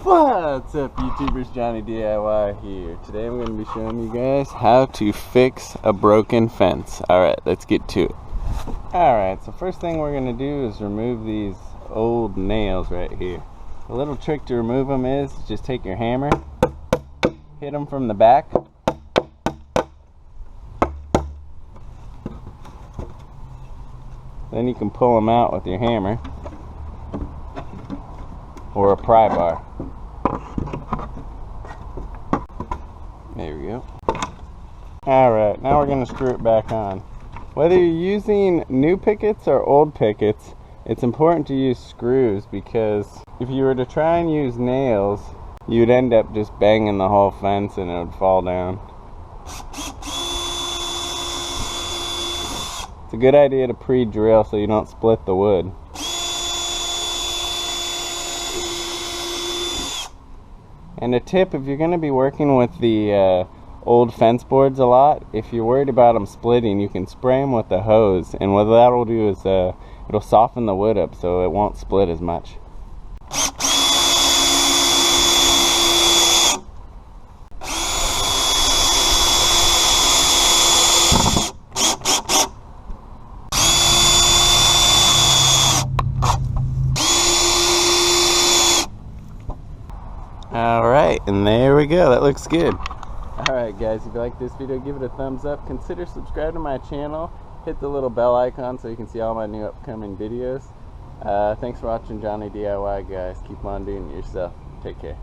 What's up, YouTubers? Johnny DIY here. Today I'm going to be showing you guys how to fix a broken fence. Alright, let's get to it. Alright, so first thing we're going to do is remove these old nails right here. The little trick to remove them is just take your hammer, hit them from the back, then you can pull them out with your hammer or a pry bar. There we go. Alright, now we're going to screw it back on. Whether you're using new pickets or old pickets, it's important to use screws, because if you were to try and use nails, you'd end up just banging the whole fence and it would fall down. It's a good idea to pre-drill so you don't split the wood. And a tip, if you're going to be working with the old fence boards a lot, if you're worried about them splitting, you can spray them with a hose, and what that will do is it'll soften the wood up so it won't split as much. Alright, and there we go. That looks good. Alright guys, if you like this video, give it a thumbs up. Consider subscribing to my channel. Hit the little bell icon so you can see all my new upcoming videos. Thanks for watching Johnny DIY, guys. Keep on doing it yourself. Take care.